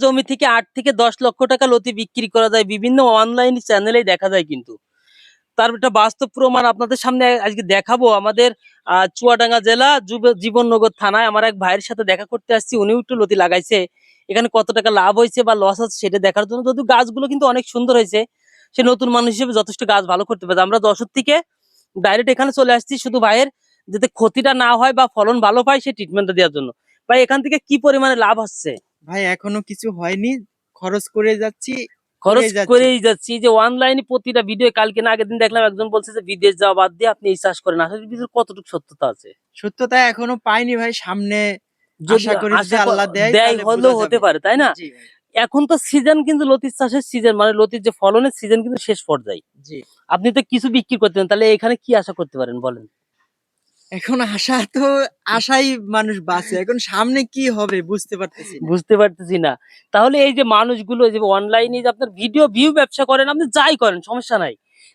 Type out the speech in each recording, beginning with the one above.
জমি থেকে ৮ থেকে ১০ লক্ষ টাকা লতি বিক্রি করা যায় বিভিন্ন অনলাইন চ্যানেলেই দেখা যায় কিন্তু। তার একটা বাস্তব প্রমাণ আপনাদের সামনে আজকে দেখাবো। আমাদের চুয়াডাঙ্গা জেলা জীবননগর থানায় আমার এক ভাইয়ের সাথে দেখা করতে আসছি। উনিও একটু লতি লাগাইছে। এখানে কত টাকা লাভ হয়েছে বা লস হচ্ছে সেটা দেখার জন্য। যদিও গাছগুলো কিন্তু অনেক সুন্দর হয়েছে। সে নতুন মানুষ হিসেবে যথেষ্ট গাছ ভালো করতে পারে। আমরা যশোর থেকে ডাইরেক্ট এখানে চলে আসছি শুধু ভাইয়ের যাতে ক্ষতিটা না হয় বা ফলন ভালো পায় সেই ট্রিটমেন্টটা দেওয়ার জন্য। ভাই এখান থেকে কি পরিমাণে লাভ হচ্ছে? ভাই এখনো কিছু হয়নি, খরচ করে যাচ্ছি খরচ করেই যাচ্ছি। যে অনলাইনে প্রতিটা ভিডিও কালকে না আগের দিন দেখলাম একজন বলছে যে বিদেশ যাওয়া বাদ দিয়ে আপনি এই চাষ করেন। আসলে ভিতরে কতটুকু সত্যতা আছে? সত্যতা এখনো পাইনি ভাই, সামনে যদি আশা করি যদি আল্লাহ দেয় দেয় তাহলে বোঝা হলেও হতে যাবে। পারে, তাই না? জি ভাই। এখন তো সিজন কিন্তু লতির চাষের সিজন, মানে লতির যে ফলনের সিজন কিন্তু শেষ পর্যায়ে। জি। আপনি তো কিছু বিক্রি করতেন, তাহলে এখানে কি আশা করতে পারেন বলেন? এখন আশা তো আশাই মানুষ বাঁচে, এখন সামনে কি হবে বুঝতে পারতেছি না। বুঝতে পারতেছি না। তাহলে এই যে মানুষগুলো যে অনলাইনে যে আপনার ভিডিও ভিউ ব্যবসা করেন, আপনি যাই করেন সমস্যা নাই।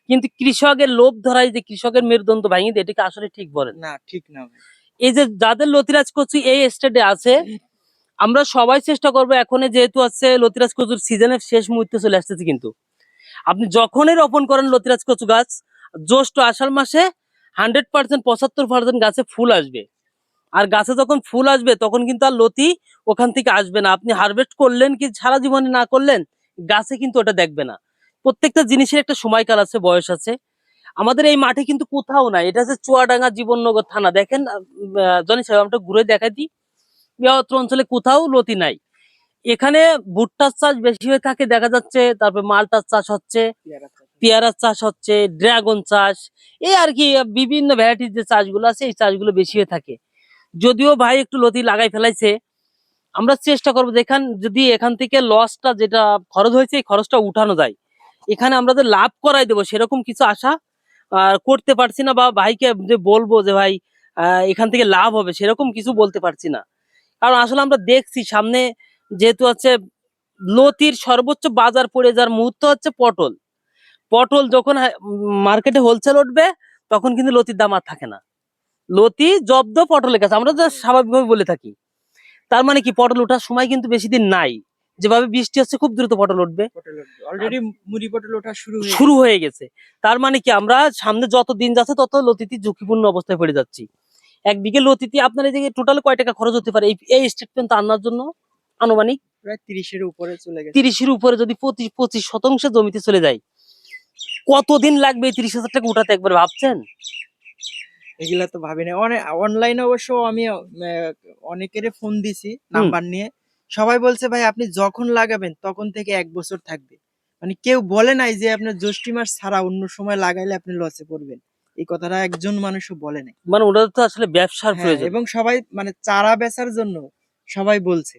কিন্তু কৃষকের লোভ ধরায় যে কৃষকের মেরুদণ্ড ভাঙিয়ে দেয়, এটা কি আসলে ঠিক বলেন? না, ঠিক না ভাই। এই যে যাদের লতিরাজ কচু এই স্টেটে আছে, আমরা সবাই চেষ্টা করবো এখন যেহেতু আছে লতিরাজ কচুর সিজনের শেষ মুহূর্তে চলে আসতেছে কিন্তু আপনি যখনই রোপণ করেন লতিরাজ কচু গাছ জ্যৈষ্ঠ আষাঢ় মাসে 100% 75% গাছে ফুল আসবে। আর গাছে যখন ফুল আসবে তখন কিন্তু আর লতি ওখান থেকে আসবে না। আপনি হারভেস্ট করলেন কি সারা জীবনে না করলেন, গাছে কিন্তু ওটা দেখবে না। প্রত্যেকটা জিনিসের একটা সময়কাল আছে, বয়স আছে। আমাদের এই মাঠে কিন্তু কোথাও নাই। এটা হচ্ছে চুয়াডাঙ্গা জীবননগর থানা। দেখেন জনি সাহেব আমরা ঘুরে দেখাই দিই, বৃহত্তর অঞ্চলে কোথাও লতি নাই। এখানে ভুট্টার চাষ বেশি হয়ে থাকে দেখা যাচ্ছে, তারপর মালটার চাষ হচ্ছে, পেয়ারার চাষ হচ্ছে, ড্রাগন চাষ, এই আর কি বিভিন্ন ভ্যারাইটির যে চাষগুলো আছে এই চাষগুলো বেশি হয়ে থাকে। যদিও ভাই একটু লতি লাগাই ফেলাইছে, আমরা চেষ্টা করবো যদি এখান থেকে লসটা যেটা খরচ হয়েছে এই খরচটা উঠানো যায়, এখানে আমরা যে লাভ করাই দেবো সেরকম কিছু আশা করতে পারছি না, বা ভাইকে যে বলবো যে ভাই এখান থেকে লাভ হবে সেরকম কিছু বলতে পারছি না। কারণ আসলে আমরা দেখছি সামনে যেহেতু হচ্ছে লতির সর্বোচ্চ বাজার পড়ে যাওয়ার মুহূর্ত হচ্ছে পটল। পটল যখন মার্কেটে হোলসেল উঠবে তখন কিন্তু লতির দাম আর থাকে না। লতি জব্দ পটলের কাছে, আমরা তো স্বাভাবিকভাবে বলে থাকি। তার মানে কি পটল ওঠার সময় কিন্তু বেশি দিন নাই। যেভাবে বৃষ্টি হচ্ছে খুব দ্রুত পটল উঠবে। অলরেডি মুড়ি পটল ওঠা শুরু হয়ে গেছে। তার মানে কি আমরা সামনে যত দিন যাচ্ছে তত লতিতে ঝুঁকিপূর্ণ অবস্থায় পড়ে যাচ্ছি। এক বিঘে লতিতে আপনার এই যে টোটাল কয় টাকা খরচ হতে পারে এই স্টেটমেন্ট আনার জন্য? আনুমানিক প্রায় 30-এর উপরে চলে গেছে। 30-এর উপরে যদি 25% জমিতে চলে যায়, কতদিন লাগবে এই 30,000 টাকা উঠাতে একবার ভাবছেন? এগুলা তো ভাবি না। অনলাইনে অবশ্য আমি অনেকের ফোন দিছি নাম্বার নিয়ে, সবাই বলছে ভাই আপনি যখন লাগাবেন তখন থেকে 1 বছর থাকবে। মানে কেউ বলে নাই যে আপনার জ্যৈষ্ঠ মাস ছাড়া অন্য সময় লাগাইলে আপনি লসে পড়বেন। এই কথাটা একজন মানুষও বলে নাই। মানে ওটা তো আসলে ব্যবসার হ্যাঁ, প্রয়োজন। এবং সবাই মানে চারা বেচার জন্য সবাই বলছে।